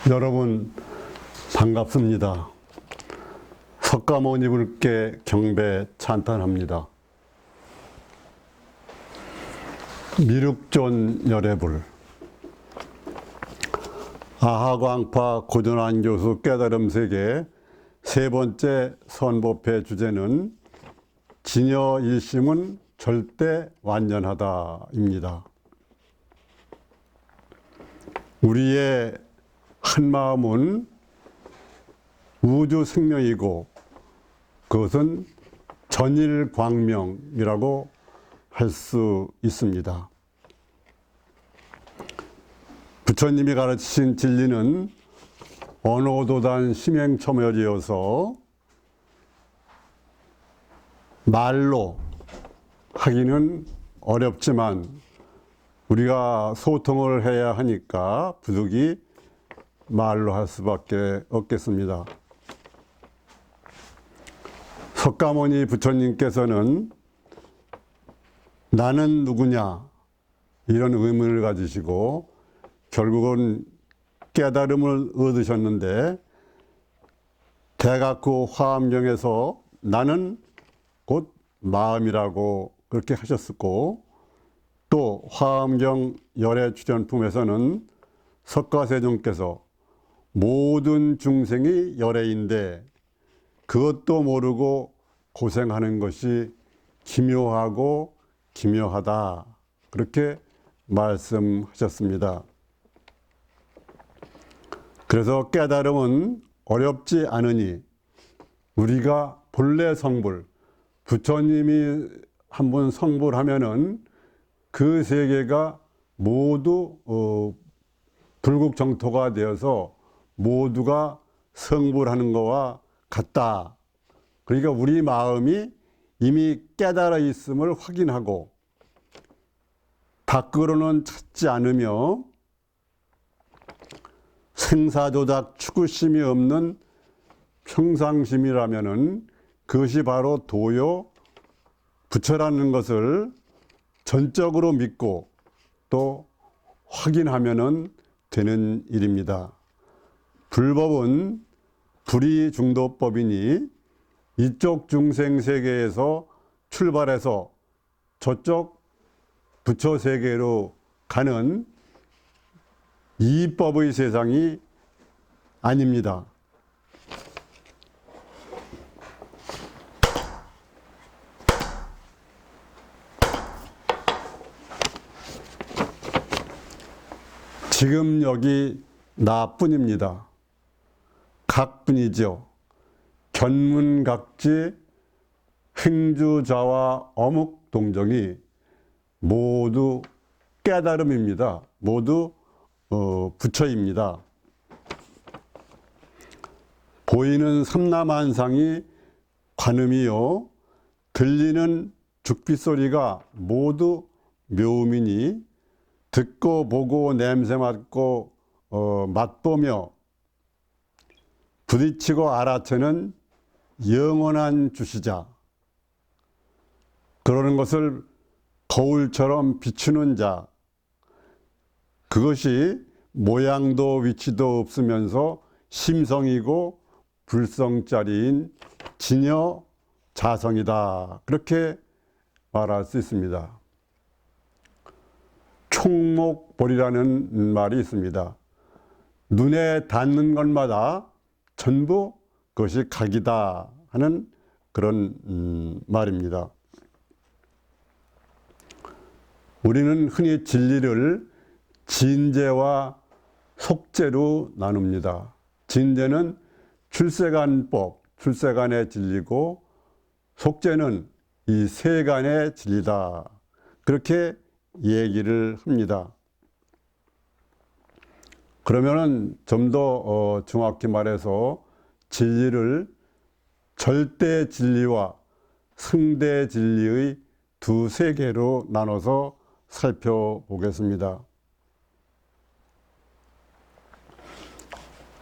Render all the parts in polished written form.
여러분 반갑습니다. 석가모니 분께 경배 찬탄합니다. 미륵존 열애불. 아하광파 고전한 교수 깨달음 세계 세 번째 선법회 주제는 진여 일심은 절대 완전하다입니다. 우리의 한 마음은 우주 생명이고 그것은 전일광명이라고 할 수 있습니다. 부처님이 가르치신 진리는 언어도단 심행첨열이어서 말로 하기는 어렵지만 우리가 소통을 해야 하니까 부득이 말로 할 수밖에 없겠습니다. 석가모니 부처님께서는 나는 누구냐 이런 의문을 가지시고 결국은 깨달음을 얻으셨는데 대각구 화엄경에서 나는 곧 마음이라고 그렇게 하셨었고 또 화엄경 열애출연품에서는 석가세존께서 모든 중생이 열애인데 그것도 모르고 고생하는 것이 기묘하고 기묘하다 그렇게 말씀하셨습니다. 그래서 깨달음은 어렵지 않으니 우리가 본래 성불, 부처님이 한번 성불하면은 그 세계가 모두 불국정토가 되어서 모두가 성불하는 것과 같다. 그러니까 우리 마음이 이미 깨달아 있음을 확인하고 밖으로는 찾지 않으며 생사조작 추구심이 없는 평상심이라면은 그것이 바로 도요 부처라는 것을 전적으로 믿고 또 확인하면은 되는 일입니다. 불법은 불이중도법이니 이쪽 중생 세계에서 출발해서 저쪽 부처 세계로 가는 이법의 세상이 아닙니다. 지금 여기 나뿐입니다. 각뿐이죠. 견문각지 행주자와 어묵동정이 모두 깨달음입니다. 모두 부처입니다. 보이는 삼라만상이 관음이요 들리는 죽빗소리가 모두 묘음이니 듣고 보고 냄새 맡고 맛보며 부딪히고 알아채는 영원한 주시자. 그러는 것을 거울처럼 비추는 자. 그것이 모양도 위치도 없으면서 심성이고 불성짜리인 진여 자성이다. 그렇게 말할 수 있습니다. 총목볼이라는 말이 있습니다. 눈에 닿는 것마다 전부 그것이 각이다 하는 그런 말입니다. 우리는 흔히 진리를 진재와 속재로 나눕니다. 진재는 출세간법, 출세간의 진리고 속재는 이 세간의 진리다. 그렇게 얘기를 합니다. 그러면은 좀 더 정확히 말해서 진리를 절대 진리와 승대 진리의 두 세계로 나눠서 살펴보겠습니다.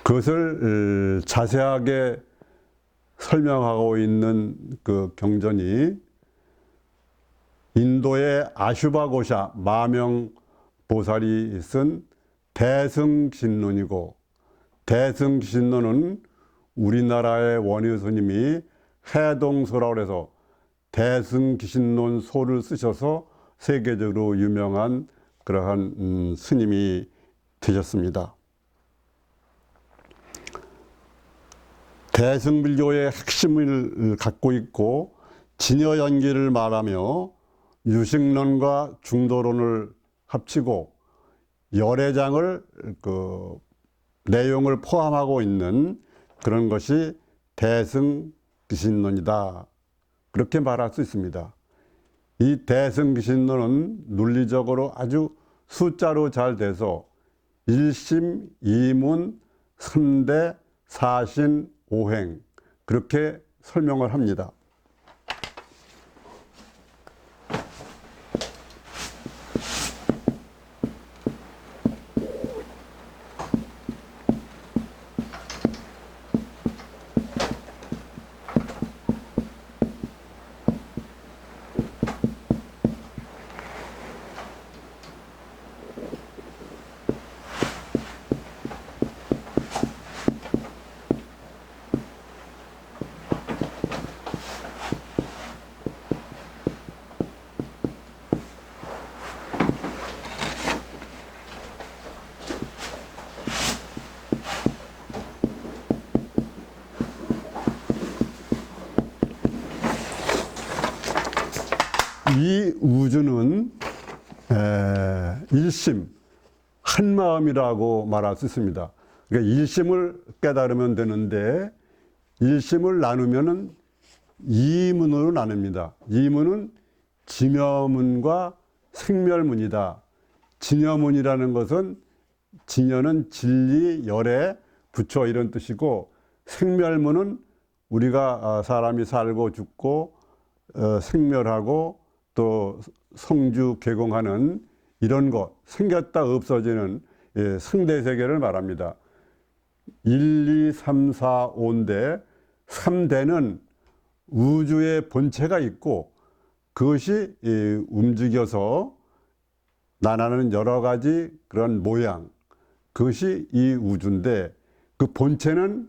그것을 자세하게 설명하고 있는 그 경전이 인도의 아슈바고샤 마명보살이 쓴 대승신론이고 대승기신론은 우리나라의 원효 스님이 해동소라고 해서 대승기신론 소를 쓰셔서 세계적으로 유명한 그러한 스님이 되셨습니다. 대승불교의 핵심을 갖고 있고 진여연기를 말하며 유식론과 중도론을 합치고 열애장을 내용을 포함하고 있는 그런 것이 대승기신론이다. 그렇게 말할 수 있습니다. 이 대승기신론은 논리적으로 아주 숫자로 잘 돼서 일심, 이문, 삼대, 사신, 오행 그렇게 설명을 합니다. 이 우주는 일심, 한마음이라고 말할 수 있습니다. 그러니까 일심을 깨달으면 되는데 일심을 나누면은 이문으로 나눕니다. 이문은 진여문과 생멸문이다. 진여문이라는 것은 진여는 진리, 열애, 부처 이런 뜻이고 생멸문은 우리가 사람이 살고 죽고 생멸하고 또 성주 개공하는 이런 것, 생겼다 없어지는 승대세계를 말합니다. 1, 2, 3, 4, 5인데 3대는 우주의 본체가 있고 그것이 움직여서 나타나는 여러 가지 그런 모양, 그것이 이 우주인데 그 본체는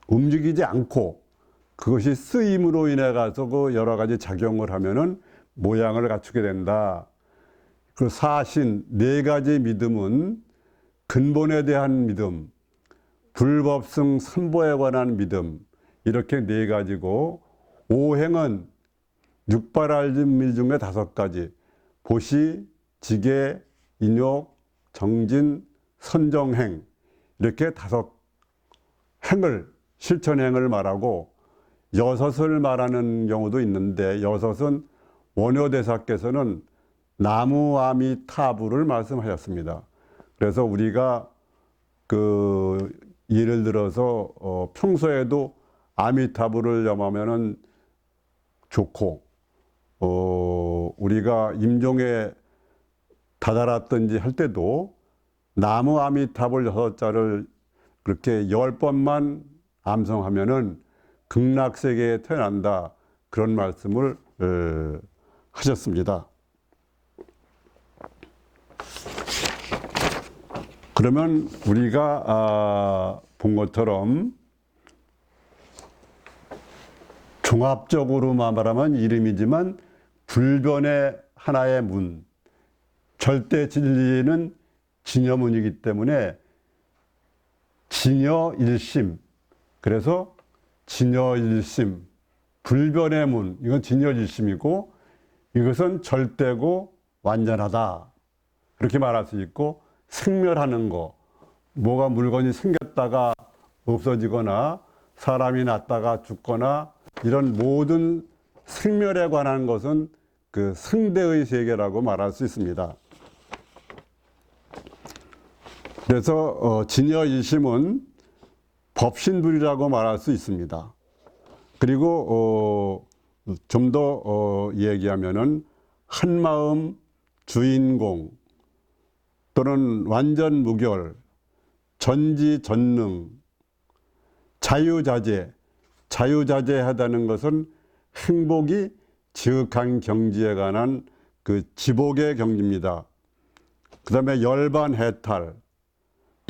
움직이지 않고 그것이 쓰임으로 인해 가서 그 여러 가지 작용을 하면은 모양을 갖추게 된다. 그 사신 네 가지 믿음은 근본에 대한 믿음, 불법성 선보에 관한 믿음 이렇게 네 가지고 오행은 육발알미 중에 5가지 보시, 지계, 인욕, 정진, 선정행 이렇게 5행을 실천행을 말하고 6을 말하는 경우도 있는데 6은 원효대사께서는 나무아미타불을 말씀하셨습니다. 그래서 우리가 예를 들어서 평소에도 아미타불을 염하면은 좋고 우리가 임종에 다다랐든지 할 때도 나무아미타불 6자를 그렇게 10번만 암송하면은 극락세계에 태어난다 그런 말씀을 하셨습니다. 그러면 우리가 본 것처럼 종합적으로만 말하면 이름이지만 불변의 하나의 문, 절대 진리는 진여문이기 때문에 진여일심, 그래서 진여일심, 불변의 문, 이건 진여일심이고 이것은 절대고 완전하다 그렇게 말할 수 있고 생멸하는 거, 뭐가 물건이 생겼다가 없어지거나 사람이 났다가 죽거나 이런 모든 생멸에 관한 것은 그 승대의 세계라고 말할 수 있습니다. 그래서 진여일심은 법신불이라고 말할 수 있습니다. 그리고 좀 더 얘기하면은 한마음 주인공 또는 완전 무결, 전지전능, 자유자재, 자유자재하다는 것은 행복이 지극한 경지에 관한 그 지복의 경지입니다. 그 다음에 열반해탈,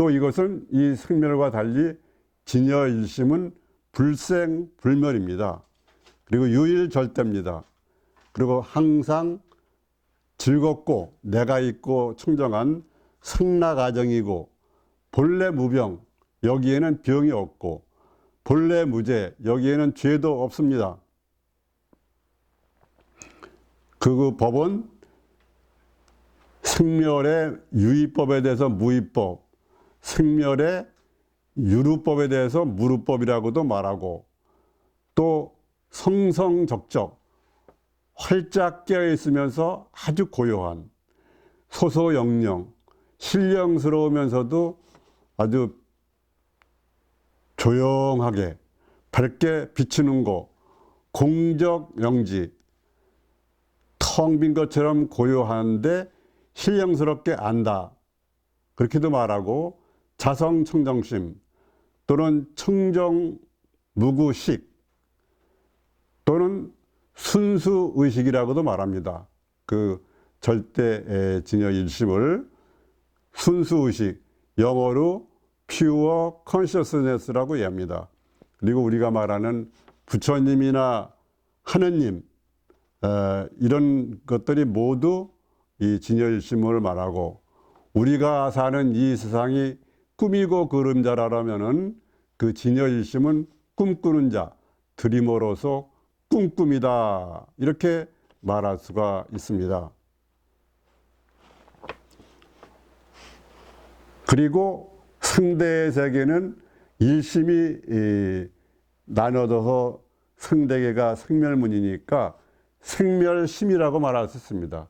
또 이것은 이 생멸과 달리 진여일심은 불생불멸입니다. 그리고 유일절대입니다. 그리고 항상 즐겁고 내가 있고 청정한 승락아정이고 본래 무병, 여기에는 병이 없고 본래 무죄, 여기에는 죄도 없습니다. 그 법은 생멸의 유의법에 대해서 무의법, 생멸의 유루법에 대해서 무루법이라고도 말하고, 또 성성적적 활짝 깨어 있으면서 아주 고요한 소소영령, 신령스러우면서도 아주 조용하게 밝게 비추는 거, 공적영지, 텅 빈 것처럼 고요한데 신령스럽게 안다, 그렇게도 말하고, 자성청정심 또는 청정무구식 또는 순수의식이라고도 말합니다. 그 절대 진여일심을 순수의식, 영어로 pure consciousness라고 얘기합니다. 그리고 우리가 말하는 부처님이나 하느님, 이런 것들이 모두 이 진여일심을 말하고, 우리가 사는 이 세상이 꿈이고 그림자라면은 그 진여일심은 꿈꾸는 자, 드리머로서 꿈꿈이다, 이렇게 말할 수가 있습니다. 그리고 승대의 세계는 일심이 나눠져서 승대계가 생멸문이니까 생멸심이라고 말할 수 있습니다.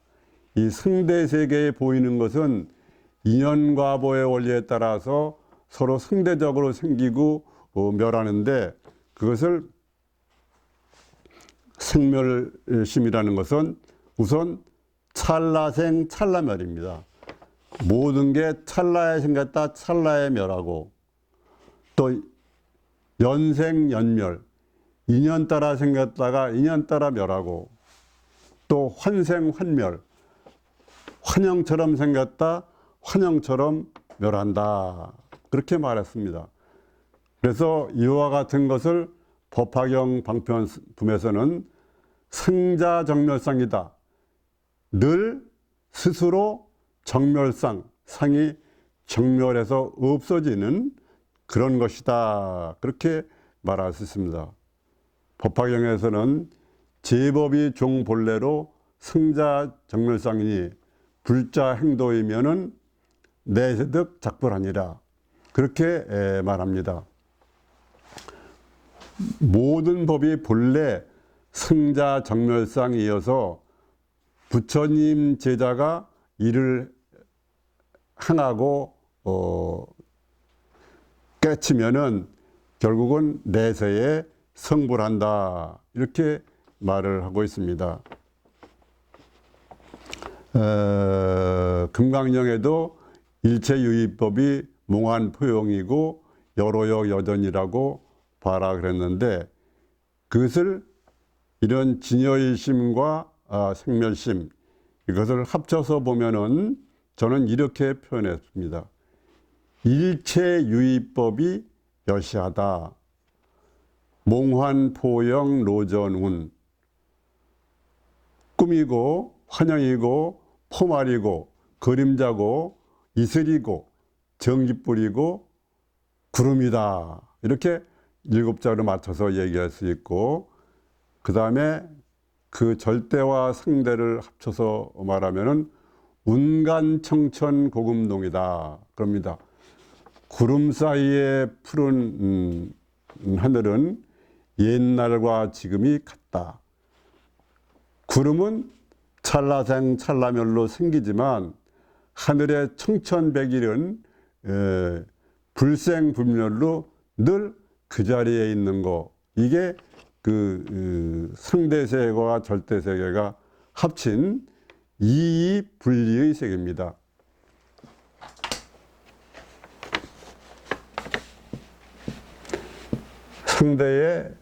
이 승대 세계에 보이는 것은 인연과보의 원리에 따라서 서로 승대적으로 생기고 멸하는데, 그것을 생멸심이라는 것은 우선 찰나생 찰나멸입니다. 모든 게 찰나에 생겼다 찰나에 멸하고, 또 연생연멸, 인연 따라 생겼다가 인연 따라 멸하고, 또 환생환멸, 환영처럼 생겼다 환영처럼 멸한다, 그렇게 말했습니다. 그래서 이와 같은 것을 법화경 방편품에서는 승자정멸상이다, 늘 스스로 정멸상, 상이 정멸해서 없어지는 그런 것이다, 그렇게 말할 수 있습니다. 법화경에서는 제법이 종본래로 승자정멸상이니 불자 행도이면은 내세득 작불하니라, 그렇게 말합니다. 모든 법이 본래 승자정멸상이어서 부처님 제자가 이를 행하고 깨치면은 결국은 내세에 성불한다, 이렇게 말을 하고 있습니다. 금강령에도 일체유의법이 몽환포용이고 여로역 여전이라고 봐라 그랬는데, 그것을 이런 진여일심과 생멸심, 이것을 합쳐서 보면은 저는 이렇게 표현했습니다. 일체유의법이 여시하다, 몽환포영 로전운, 꿈이고 환영이고 포말이고 그림자고 이슬이고 전깃불이고 구름이다, 이렇게 7자로 맞춰서 얘기할 수 있고, 그 다음에 그 절대와 상대를 합쳐서 말하면은 운간청천 고금동이다, 그럽니다. 구름 사이에 푸른 하늘은 옛날과 지금이 같다. 구름은 찰나생 찰나멸로 생기지만 하늘의 청천백일은 불생불멸로 늘 그 자리에 있는 거, 이게 그 상대세계와 절대세계가 합친 이이분리의 세계입니다. 상대의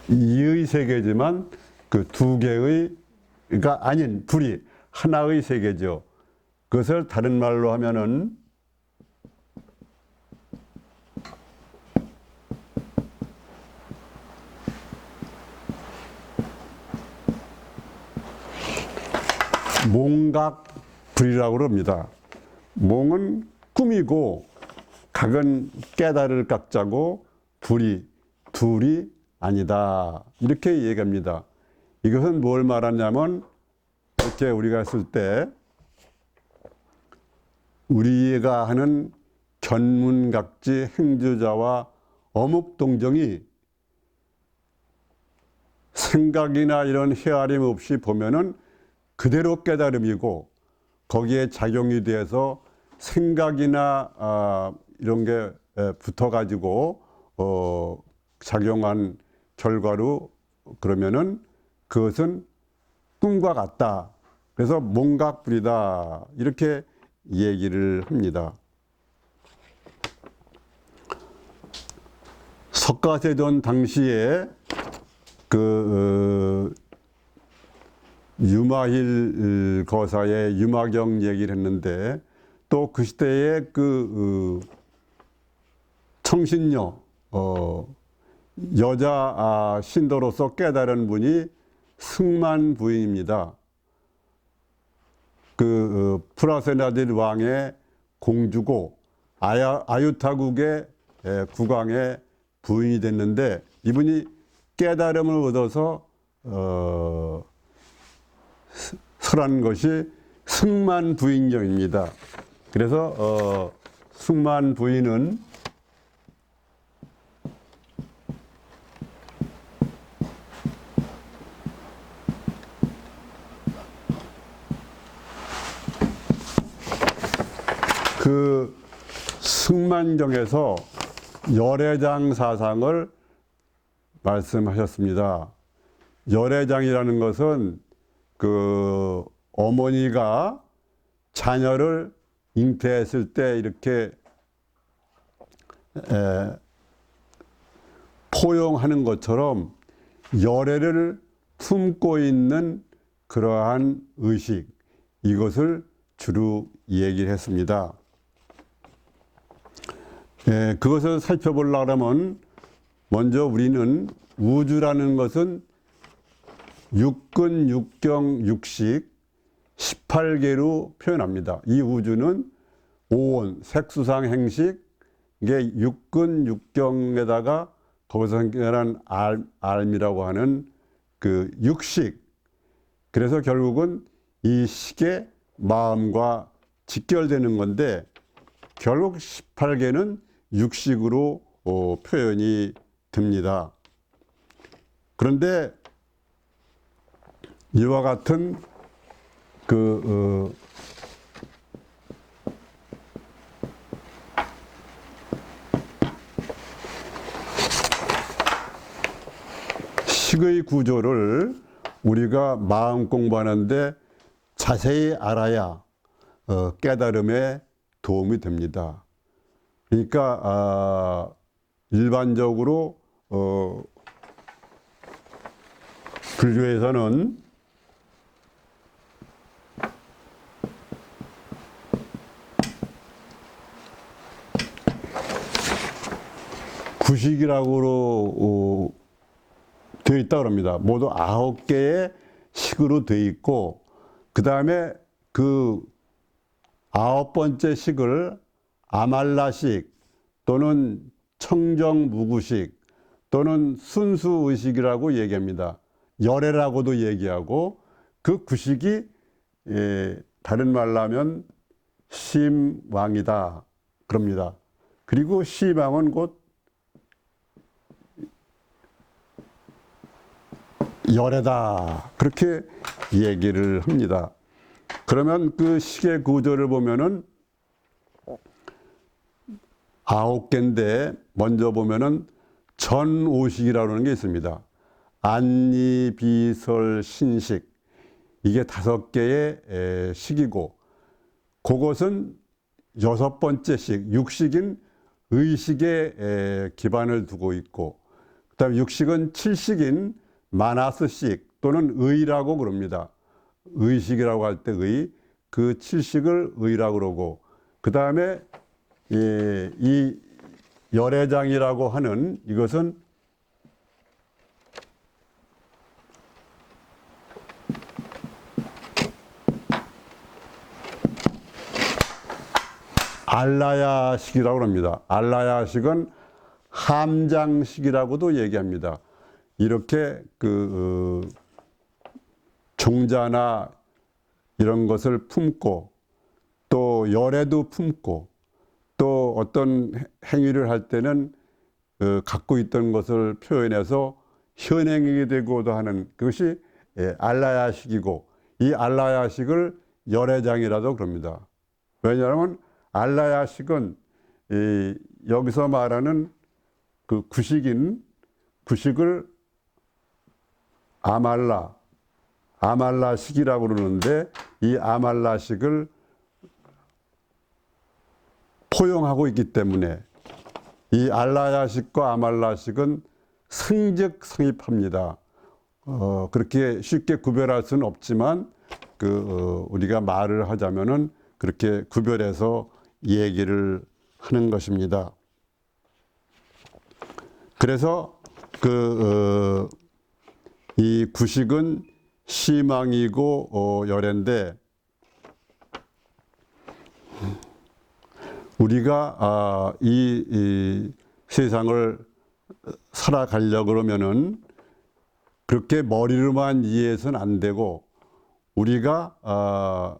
이의 세계지만 그 두 개의, 그러니까 아닌 둘이 하나의 세계죠. 그것을 다른 말로 하면은 몽각불이라고 합니다. 몽은 꿈이고 각은 깨달을 각자고 불이 둘이 아니다. 이렇게 얘기합니다. 이것은 뭘 말하냐면 이렇게 우리가 했을 때 우리가 하는 견문각지 행주자와 어묵동정이 생각이나 이런 헤아림 없이 보면은 그대로 깨달음이고 거기에 작용이 돼서 생각이나 이런 게 붙어가지고 작용한 결과로 그러면은 그것은 꿈과 같다. 그래서 몽각불이다. 이렇게 얘기를 합니다. 석가세존 당시에 유마힐 거사의 유마경 얘기를 했는데 또 그 시대에 청신녀 여자 신도로서 깨달은 분이 승만 부인입니다. 프라세나딜 왕의 공주고 아유타국의 국왕의 부인이 됐는데 이분이 깨달음을 얻어서 설한 것이 승만 부인경입니다. 그래서 승만 부인은 그 승만경에서 열애장 사상을 말씀하셨습니다. 열애장이라는 것은 어머니가 자녀를 잉태했을 때 이렇게 포용하는 것처럼 열애를 품고 있는 그러한 의식, 이것을 주로 얘기를 했습니다. 그것을 살펴보려고 하면 먼저 우리는 우주라는 것은 육근, 육경, 육식 18개로 표현합니다. 이 우주는 오온, 색수상, 행식, 이게 육근, 육경에다가 거기서 생겨난 알미라고 하는 그 육식. 그래서 결국은 이 식의 마음과 직결되는 건데 결국 18개는 육식으로 표현이 됩니다. 그런데 이와 같은 식의 구조를 우리가 마음 공부하는데 자세히 알아야 깨달음에 도움이 됩니다. 그러니까 일반적으로 불교에서는 구식이라고 되어 있다고 합니다. 모두 9개의 식으로 되어 있고 그 다음에 그 9번째 식을 아말라식 또는 청정무구식 또는 순수의식이라고 얘기합니다. 열애라고도 얘기하고 그 구식이 다른 말로 하면 심왕이다 그럽니다. 그리고 심왕은 곧 열애다 그렇게 얘기를 합니다. 그러면 그 식의 구조를 보면은 9개인데 먼저 보면은 전오식이라고 하는 게 있습니다. 안리, 비설, 신식 이게 5개의 식이고 그것은 6번째 식, 육식인 의식에 기반을 두고 있고 그 다음에 육식은 7식인 마나스식 또는 의라고 그럽니다. 의식이라고 할 때 의. 그 칠식을 의라고 그러고, 그 다음에 이 열애장이라고 하는 이것은 알라야식이라고 합니다. 알라야식은 함장식이라고도 얘기합니다. 이렇게 종자나 이런 것을 품고 또 열애도 품고 또 어떤 행위를 할 때는 갖고 있던 것을 표현해서 현행이 되고도 하는 그것이 알라야식이고, 이 알라야식을 열애장이라도 그럽니다. 왜냐하면 알라야식은 여기서 말하는 그 구식을 아말라식이라고 그러는데, 이 아말라식을 포용하고 있기 때문에 이 알라야식과 아말라식은 성적성입합니다. 그렇게 쉽게 구별할 수는 없지만 우리가 말을 하자면은 그렇게 구별해서 얘기를 하는 것입니다. 그래서 이 구식은 시망이고 열애인데, 우리가 이 세상을 살아가려고 그러면은 그렇게 머리로만 이해해서는 안 되고, 우리가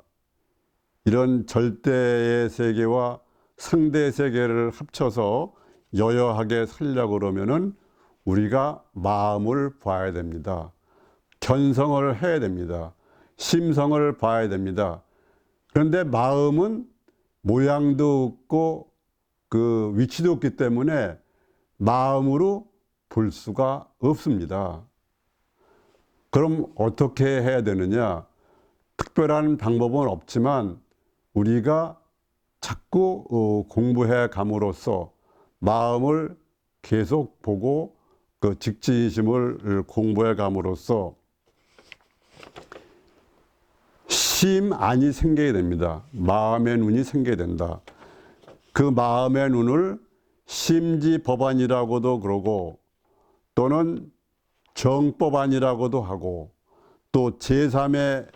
이런 절대의 세계와 상대의 세계를 합쳐서 여여하게 살려고 그러면은 우리가 마음을 봐야 됩니다. 견성을 해야 됩니다. 심성을 봐야 됩니다. 그런데 마음은 모양도 없고 그 위치도 없기 때문에 마음으로 볼 수가 없습니다. 그럼 어떻게 해야 되느냐? 특별한 방법은 없지만 우리가 자꾸 공부해 감으로써 마음을 계속 보고 그 직지심을 공부해 감으로써 심안이 생기게 됩니다. 마음의 눈이 생기게 된다. 그 마음의 눈을 심지법안이라고도 그러고, 또는 정법안이라고도 하고, 또 제3의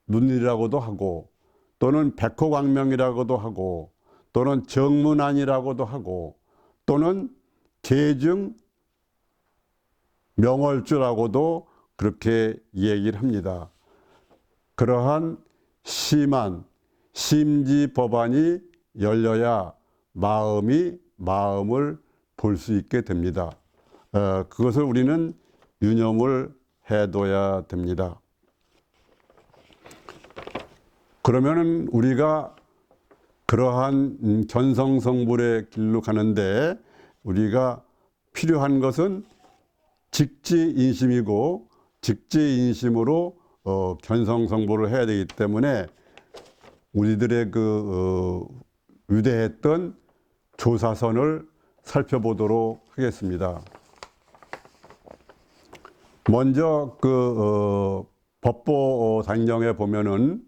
눈이라고도 하고, 또는 백호광명이라고도 하고, 또는 정문안이라고도 하고, 또는 계중 명월주라고도 그렇게 얘기를 합니다. 그러한 심안, 심지법안이 열려야 마음을 볼 수 있게 됩니다. 그것을 우리는 유념을 해둬야 됩니다. 그러면은 우리가 그러한 견성성불의 길로 가는데 우리가 필요한 것은 직지인심이고, 직지인심으로 견성성불을 해야 되기 때문에 우리들의 위대했던 조사선을 살펴보도록 하겠습니다. 먼저 법보 단경에 보면은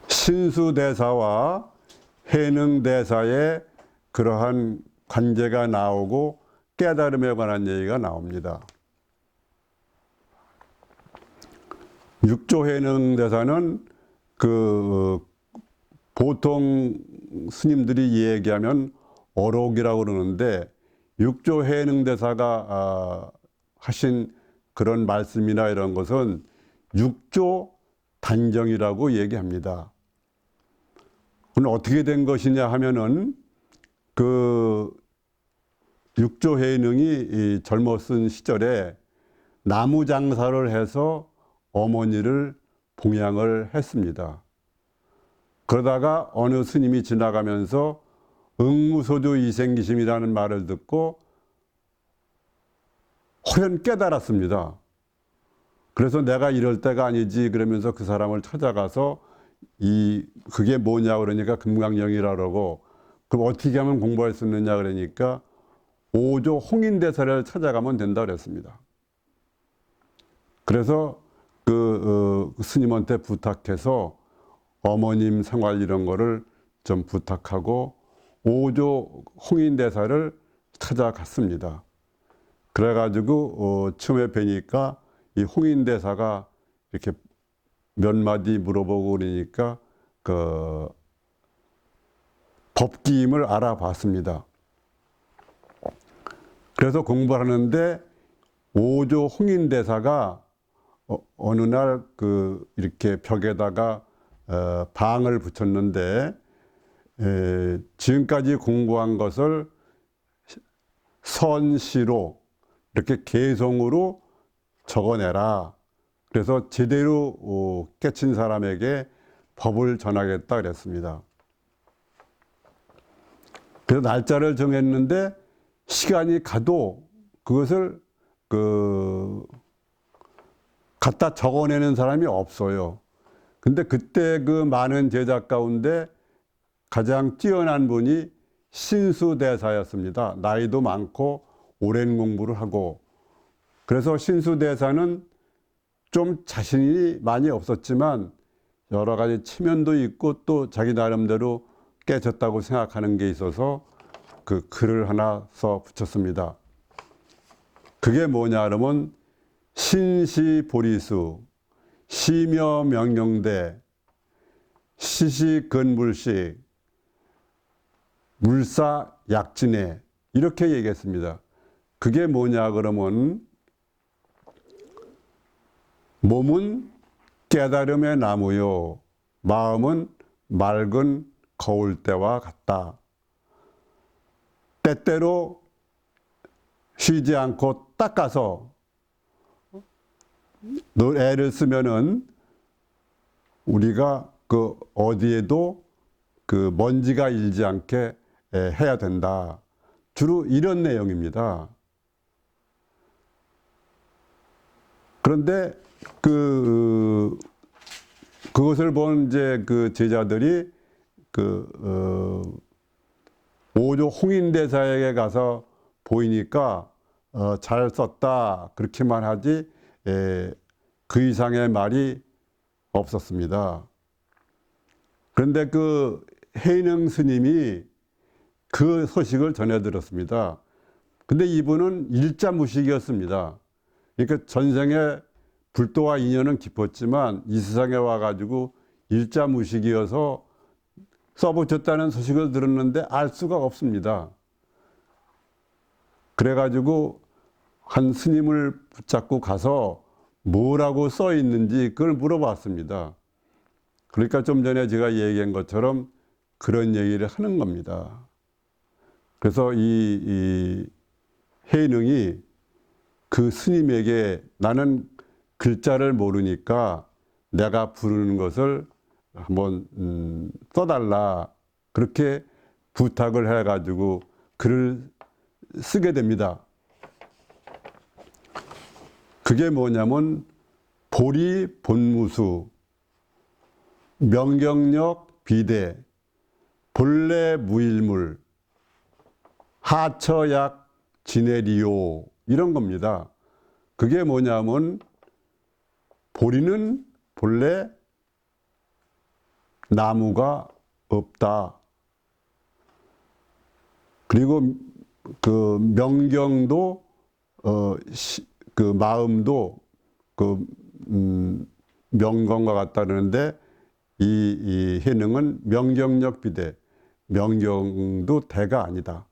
신수대사와 해능대사의 그러한 관계가 나오고 깨달음에 관한 얘기가 나옵니다. 육조해능대사는 보통 스님들이 얘기하면 어록이라고 그러는데, 육조해능대사가 하신 그런 말씀이나 이런 것은 육조 단정이라고 얘기합니다. 그럼 어떻게 된 것이냐 하면은 육조해능이 젊었은 시절에 나무 장사를 해서 어머니를 봉양을 했습니다. 그러다가 어느 스님이 지나가면서 응무소주 이생기심이라는 말을 듣고 호연 깨달았습니다. 그래서 내가 이럴 때가 아니지 그러면서 그 사람을 찾아가서 그게 뭐냐 그러니까 금강경이라 그러고, 그럼 어떻게 하면 공부할 수 있느냐 그러니까 5조 홍인대사를 찾아가면 된다 그랬습니다. 그래서 그 스님한테 부탁해서 어머님 생활 이런 거를 좀 부탁하고 오조 홍인대사를 찾아갔습니다. 그래가지고 처음에 뵈니까 이 홍인대사가 이렇게 몇 마디 물어보고 그러니까 그 법기임을 알아봤습니다. 그래서 공부를 하는데 오조 홍인대사가 어느 날 이렇게 벽에다가 방을 붙였는데 지금까지 공부한 것을 선시로 이렇게 개송으로 적어내라. 그래서 제대로 깨친 사람에게 법을 전하겠다 그랬습니다. 그래서 날짜를 정했는데 시간이 가도 그것을 갖다 적어내는 사람이 없어요. 근데 그때 그 많은 제자 가운데 가장 뛰어난 분이 신수대사였습니다. 나이도 많고 오랜 공부를 하고, 그래서 신수대사는 좀 자신이 많이 없었지만 여러 가지 체면도 있고 또 자기 나름대로 깨졌다고 생각하는 게 있어서 그 글을 하나 써 붙였습니다. 그게 뭐냐 그러면 신시보리수 시며명령대 시시근물식 물사약진해 이렇게 얘기했습니다. 그게 뭐냐 그러면 몸은 깨달음의 나무요 마음은 맑은 거울대와 같다. 때때로 쉬지 않고 닦아서 애를 쓰면은 우리가 어디에도 먼지가 일지 않게 해야 된다. 주로 이런 내용입니다. 그런데 그것을 본 이제 제자들이 오조 홍인대사에게 가서 보이니까 잘 썼다 그렇게만 하지 그 이상의 말이 없었습니다. 그런데 해능 스님이 그 소식을 전해 들었습니다. 근데 이분은 일자무식이었습니다. 그러니까 전생에 불도와 인연은 깊었지만 이 세상에 와가지고 일자무식이어서 써붙였다는 소식을 들었는데 알 수가 없습니다. 그래가지고 한 스님을 붙잡고 가서 뭐라고 써 있는지 그걸 물어봤습니다. 그러니까 좀 전에 제가 얘기한 것처럼 그런 얘기를 하는 겁니다. 그래서 이 해능이 그 스님에게 나는 글자를 모르니까 내가 부르는 것을 한번 써달라 그렇게 부탁을 해가지고 글을 쓰게 됩니다. 그게 뭐냐면 보리 본무수 명경력 비대 본래 무일물 하처약 지내리요 이런 겁니다. 그게 뭐냐면 보리는 본래 나무가 없다. 그리고 명경도 마음도 명경과 같다 그러는데 이 해능은 명경력 비대 명경도 대가 아니다.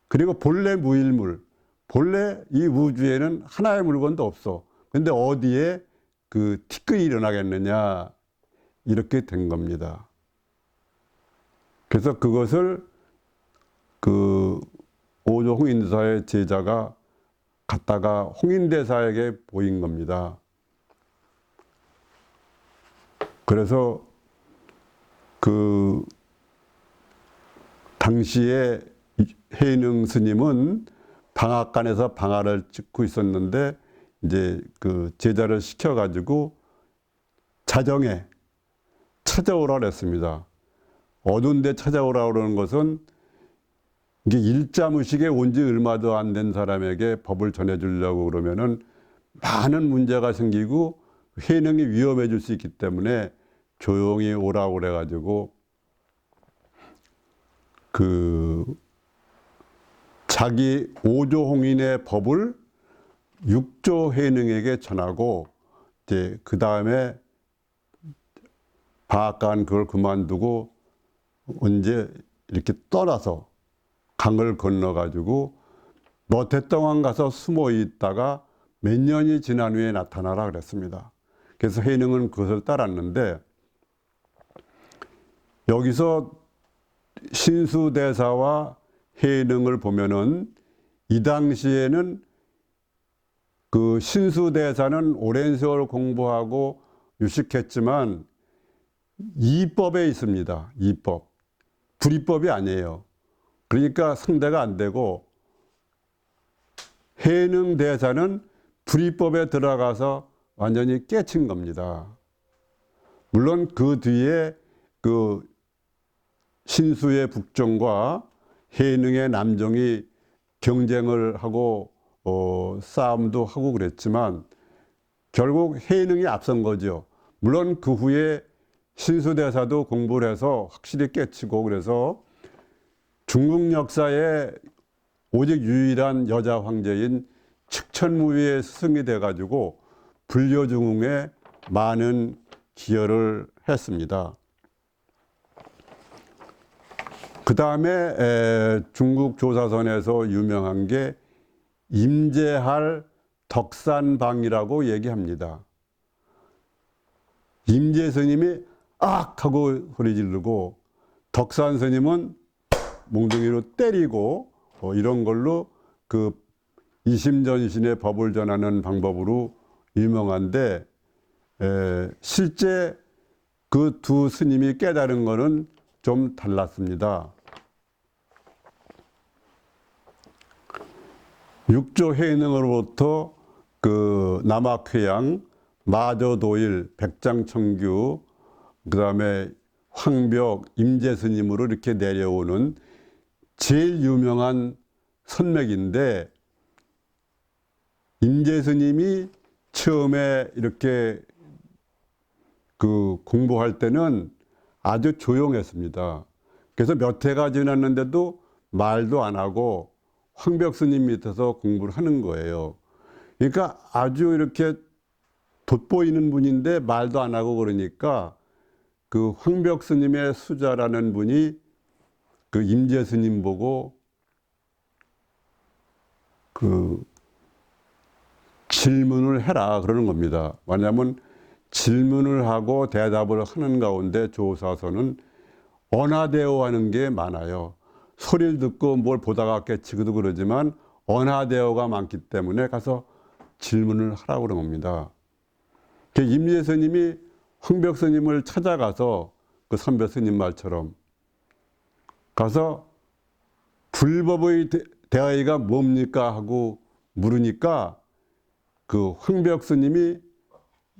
그리고 본래 무일물 본래 이 우주에는 하나의 물건도 없어. 근데 어디에 티끌이 일어나겠느냐 이렇게 된 겁니다. 그래서 그것을 오조 홍인대사의 제자가 갔다가 홍인대사에게 보인 겁니다. 그래서 당시에 해능 스님은 방앗간에서 방아를 찍고 있었는데 이제 제자를 시켜가지고 자정에 찾아오라 그랬습니다. 어두운 데 찾아오라 그러는 것은 이게 일자무식에 온 지 얼마도 안 된 사람에게 법을 전해주려고 그러면은 많은 문제가 생기고 해능이 위험해질 수 있기 때문에 조용히 오라고 그래가지고 그 자기 5조 홍인의 법을 6조 해능에게 전하고 이제 그 다음에 바악간 그걸 그만두고 언제 이렇게 떠나서 강을 건너가지고 몇 해 동안 가서 숨어 있다가 몇 년이 지난 후에 나타나라 그랬습니다. 그래서 해능은 그것을 따랐는데 여기서 신수대사와 해능을 보면은 이 당시에는 그 신수대사는 오랜 세월 공부하고 유식했지만 이법에 있습니다. 이법. 불이법이 아니에요. 그러니까 상대가 안 되고 해능대사는 불이법에 들어가서 완전히 깨친 겁니다. 물론 그 뒤에 그 신수의 북종과 해능의 남종이 경쟁을 하고 싸움도 하고 그랬지만 결국 해능이 앞선 거죠. 물론 그 후에 신수대사도 공부를 해서 확실히 깨치고 그래서 중국 역사에 오직 유일한 여자 황제인 칙천무위의 스승이 돼가지고 불교중흥에 많은 기여를 했습니다. 그 다음에 중국 조사선에서 유명한 게 임재할 덕산방이라고 얘기합니다. 임재 스님이 악! 하고 소리 지르고 덕산 스님은 몽둥이로 때리고 이런 걸로 그 이심전신의 법을 전하는 방법으로 유명한데 실제 그 두 스님이 깨달은 거는 좀 달랐습니다. 육조 해능으로부터 그 남학회양, 마저도일, 백장청규, 그 다음에 황벽, 임재스님으로 이렇게 내려오는 제일 유명한 선맥인데 임재스님이 처음에 이렇게 그 공부할 때는 아주 조용했습니다. 그래서 몇 해가 지났는데도 말도 안 하고 황벽 스님 밑에서 공부를 하는 거예요. 그러니까 아주 이렇게 돋보이는 분인데 말도 안 하고 그러니까 그 황벽 스님의 수자라는 분이 그 임재 스님 보고 그 질문을 해라 그러는 겁니다. 왜냐하면 질문을 하고 대답을 하는 가운데 조사서는 언하대어 하는 게 많아요. 소리를 듣고 뭘 보다가 깨치기도 그러지만 언하대어가 많기 때문에 가서 질문을 하라고 그런 겁니다. 임재 스님이 황벽 스님을 찾아가서 그 선배 스님 말처럼 가서 불법의 대의가 뭡니까 하고 물으니까 그 황벽 스님이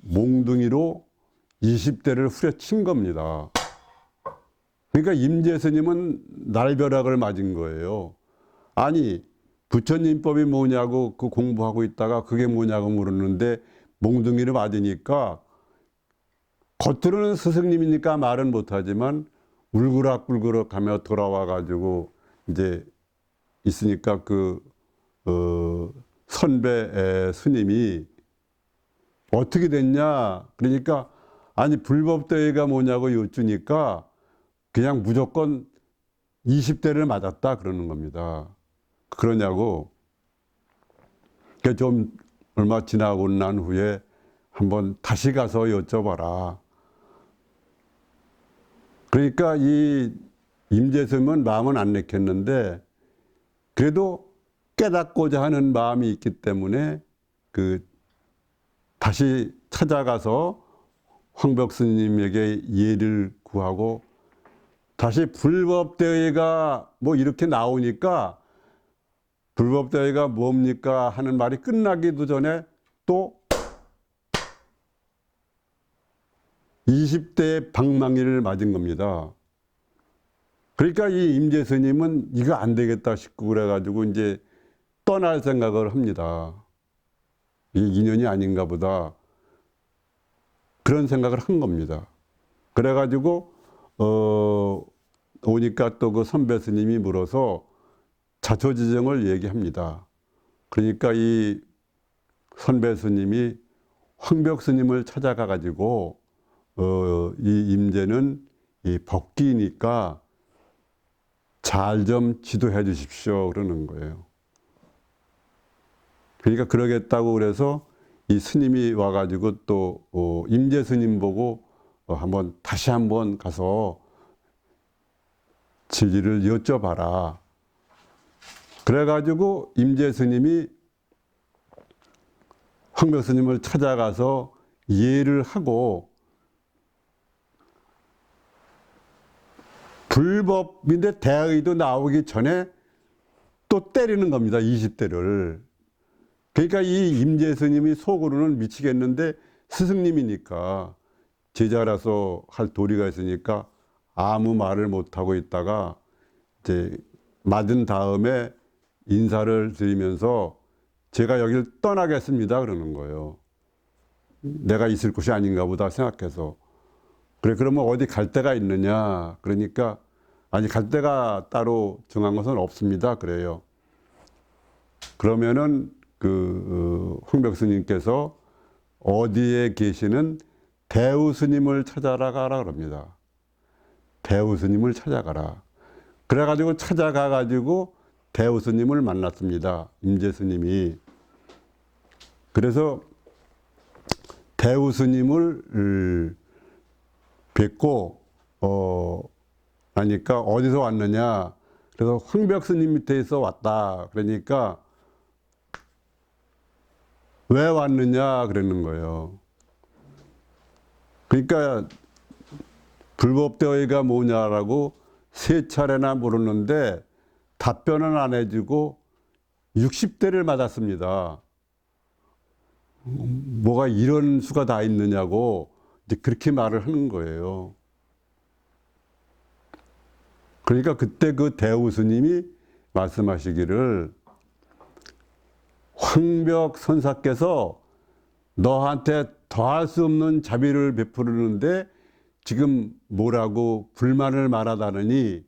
몽둥이로 20대를 후려친 겁니다. 그러니까 임재 스님은 날벼락을 맞은 거예요. 아니 부처님법이 뭐냐고 그 공부하고 있다가 그게 뭐냐고 물었는데 몽둥이를 맞으니까 겉으로는 스승님이니까 말은 못하지만 울그락불그락 하며 돌아와 가지고 이제 있으니까 그 선배 스님이 어떻게 됐냐 그러니까 아니 불법대회가 뭐냐고 여쭈니까 그냥 무조건 20대를 맞았다 그러는 겁니다. 그러냐고. 그러니까 좀 얼마 지나고 난 후에 한번 다시 가서 여쭤봐라. 그러니까 이 임재스님은 마음은 안 내켰는데 그래도 깨닫고자 하는 마음이 있기 때문에 그 다시 찾아가서 황벽 스님에게 예를 구하고 다시 불법대회가 뭐 이렇게 나오니까 불법대회가 뭡니까 하는 말이 끝나기도 전에 또 20대의 방망이를 맞은 겁니다. 그러니까 이 임재 스님은 이거 안 되겠다 싶고 그래가지고 이제 떠날 생각을 합니다. 이게 인연이 아닌가 보다. 그런 생각을 한 겁니다. 그래가지고 오니까 또 그 선배 스님이 물어서 자초지정을 얘기합니다. 그러니까 이 선배 스님이 황벽 스님을 찾아가 가지고 이 임재는 이 법기니까 잘 좀 지도해 주십시오 그러는 거예요. 그러니까 그러겠다고 그래서 이 스님이 와가지고 또 임재 스님 보고 다시 한번 가서 진리를 여쭤봐라. 그래가지고 임재 스님이 황벽 스님을 찾아가서 이해를 하고 불법인데 대의도 나오기 전에 또 때리는 겁니다. 20대를. 그러니까 이 임재 스님이 속으로는 미치겠는데 스승님이니까 제자라서 할 도리가 있으니까 아무 말을 못하고 있다가 이제 맞은 다음에 인사를 드리면서 제가 여기를 떠나겠습니다 그러는 거예요. 내가 있을 곳이 아닌가 보다 생각해서. 그래 그러면 어디 갈 데가 있느냐 그러니까 아니 갈 데가 따로 정한 것은 없습니다 그래요. 그러면은 황벽 스님께서 어디에 계시는 대우 스님을 찾아라 가라 그럽니다. 대우 스님을 찾아가라. 그래가지고 찾아가가지고 대우 스님을 만났습니다. 임재 스님이. 그래서 대우 스님을 뵙고 하니까 어디서 왔느냐. 그래서 황벽 스님 밑에서 왔다. 그러니까 왜 왔느냐 그러는 거예요. 그러니까 불법대의가 뭐냐라고 3차례나 물었는데 답변은 안 해주고 60대를 맞았습니다. 뭐가 이런 수가 다 있느냐고 이제 그렇게 말을 하는 거예요. 그러니까 그때 그 대우 스님이 말씀하시기를 황벽 선사께서 너한테 더할 수 없는 자비를 베푸는데 지금 뭐라고 불만을 말하다느니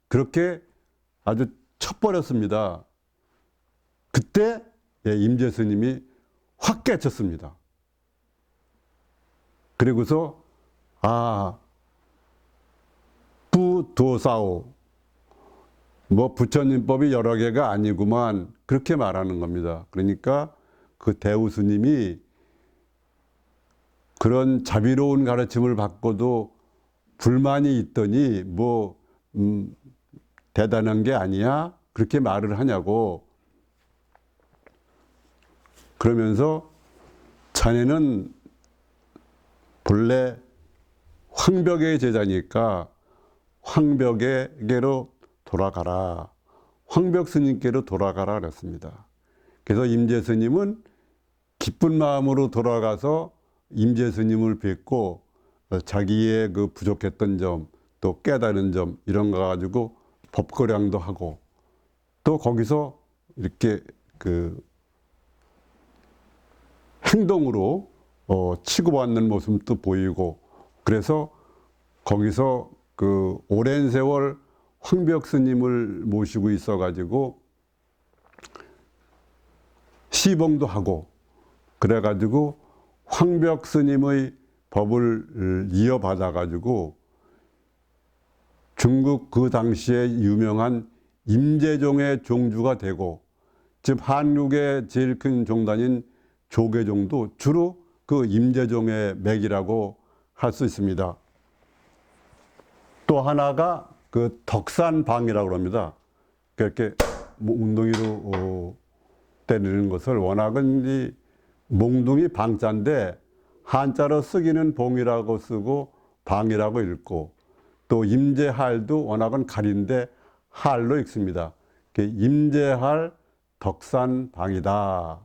그렇게 아주 쳐버렸습니다. 그때 임재 스님이 확 깨쳤습니다. 그리고서 부도사오 뭐 부처님법이 여러 개가 아니구만 그렇게 말하는 겁니다. 그러니까 그 대우 스님이 그런 자비로운 가르침을 받고도 불만이 있더니 대단한 게 아니야? 그렇게 말을 하냐고. 그러면서 자네는 본래 황벽의 제자니까 황벽에게로 돌아가라. 황벽 스님께로 돌아가라 그랬습니다. 그래서 임재 스님은 기쁜 마음으로 돌아가서 임재 스님을 뵙고 자기의 그 부족했던 점, 또 깨달은 점 이런 거 가지고 법거량도 하고 또 거기서 이렇게 그 행동으로 치고받는 모습도 보이고 그래서 거기서 그 오랜 세월 황벽 스님을 모시고 있어 가지고 시봉도 하고 그래 가지고 황벽 스님의 법을 이어받아 가지고 중국 그 당시에 유명한 임재종의 종주가 되고 즉 한국의 제일 큰 종단인 조계종도 주로 그 임재종의 맥이라고 할 수 있습니다. 또 하나가 그 덕산방이라고 합니다. 그렇게 웅덩이로 때리는 것을 워낙은 이 몽둥이 방자인데 한자로 쓰기는 봉이라고 쓰고 방이라고 읽고 또 임재할도 워낙은 가리인데 할로 읽습니다. 임재할 덕산방이다.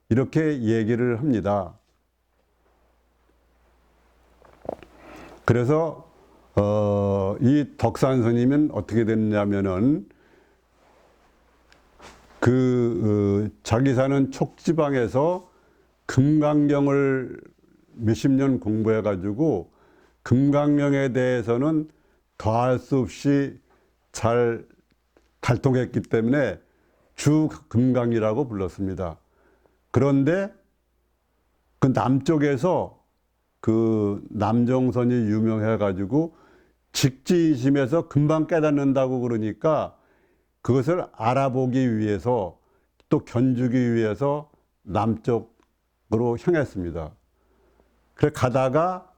이렇게 얘기를 합니다. 그래서 이 덕산 스님은 어떻게 됐냐면은 자기 사는 촉지방에서 금강경을 몇십 년 공부해 가지고 금강경에 대해서는 더할 수 없이 잘 달통했기 때문에 주금강이라고 불렀습니다. 그런데 그 남쪽에서 그 남정선이 유명해 가지고 직지심에서 금방 깨닫는다고 그러니까 그것을 알아보기 위해서 또 견주기 위해서 남쪽으로 향했습니다. 그래 가다가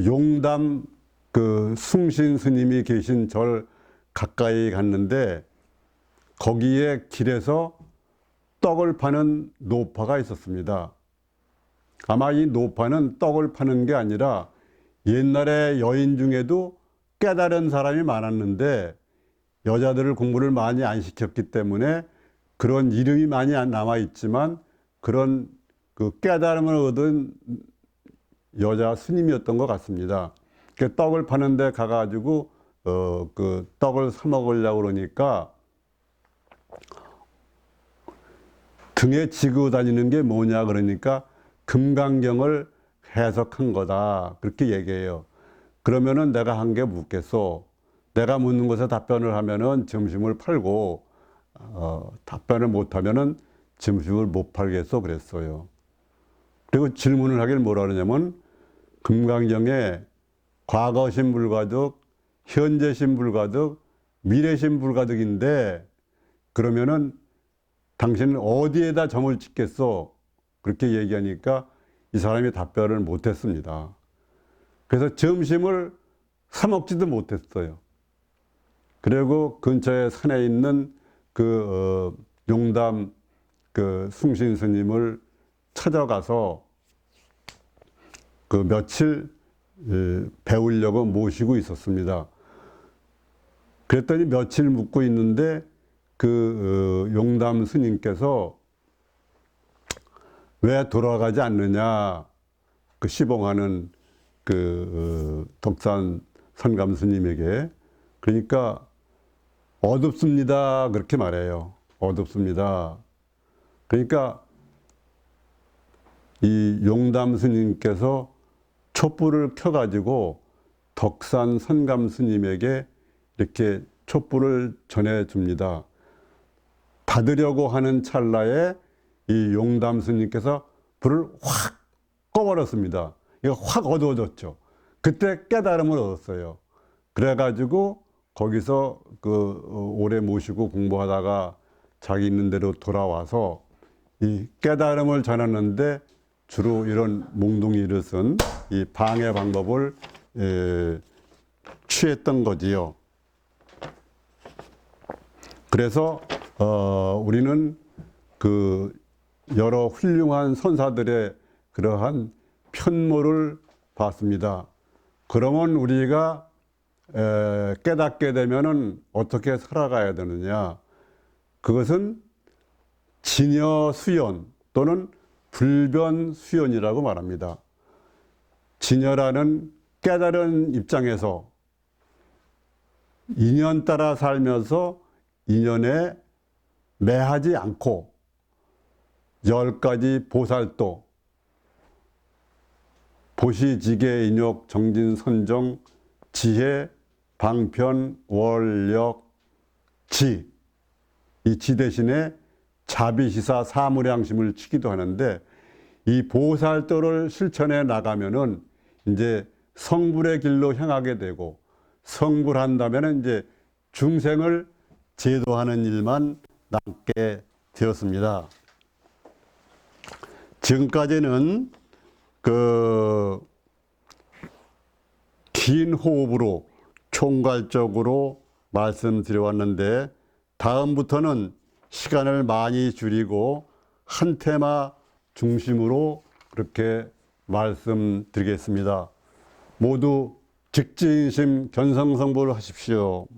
용담 그 숭신 스님이 계신 절 가까이 갔는데 거기에 길에서 떡을 파는 노파가 있었습니다. 아마 이 노파는 떡을 파는 게 아니라 옛날에 여인 중에도 깨달은 사람이 많았는데 여자들을 공부를 많이 안 시켰기 때문에 그런 이름이 많이 남아 있지만 그런 그 깨달음을 얻은 여자 스님이었던 것 같습니다. 그 떡을 파는데 가가지고 그 떡을 사 먹으려고 그러니까 등에 지고 다니는 게 뭐냐 그러니까 금강경을 해석한 거다 그렇게 얘기해요. 그러면은 내가 한 게 묻겠소. 내가 묻는 것에 답변을 하면은 점심을 팔고 답변을 못하면은 점심을 못 팔겠소 그랬어요. 그리고 질문을 하길 뭐라 그러냐면 금강경에 과거신 불가득, 현재신 불가득, 미래신 불가득인데 그러면은 당신은 어디에다 점을 찍겠소? 그렇게 얘기하니까 이 사람이 답변을 못했습니다. 그래서 점심을 사 먹지도 못했어요. 그리고 근처에 산에 있는 그 용담 그 숭신 스님을 찾아가서 그 며칠 배우려고 모시고 있었습니다. 그랬더니 며칠 묵고 있는데 그 용담 스님께서 왜 돌아가지 않느냐 그 시봉하는 그 덕산 선감 스님에게 그러니까 어둡습니다 그렇게 말해요. 어둡습니다. 그러니까 이 용담 스님께서 촛불을 켜가지고 덕산 선감 스님에게 이렇게 촛불을 전해줍니다. 받으려고 하는 찰나에 이 용담 스님께서 불을 확 꺼버렸습니다. 이거 확 어두워졌죠. 그때 깨달음을 얻었어요. 그래가지고 거기서 그 오래 모시고 공부하다가 자기 있는 대로 돌아와서 이 깨달음을 전하는데 주로 이런 몽둥이를 쓴 이 방해 방법을 취했던 거지요. 그래서 우리는 그 여러 훌륭한 선사들의 그러한 편모를 봤습니다. 그러면 우리가 깨닫게 되면은 어떻게 살아가야 되느냐? 그것은 진여 수연 또는 불변 수연이라고 말합니다. 진여라는 깨달은 입장에서 인연 따라 살면서 인연에 매하지 않고 10가지 보살도 보시지계 인욕 정진 선정 지혜 방편 월력 지 이 지 대신에 자비시사 사무량심을 치기도 하는데 이 보살도를 실천해 나가면은 이제 성불의 길로 향하게 되고 성불한다면은 이제 중생을 제도하는 일만 남게 되었습니다. 지금까지는 그 긴 호흡으로 총괄적으로 말씀드려 왔는데 다음부터는 시간을 많이 줄이고 한 테마 중심으로 그렇게 말씀드리겠습니다. 모두 직진심 견성성불 하십시오.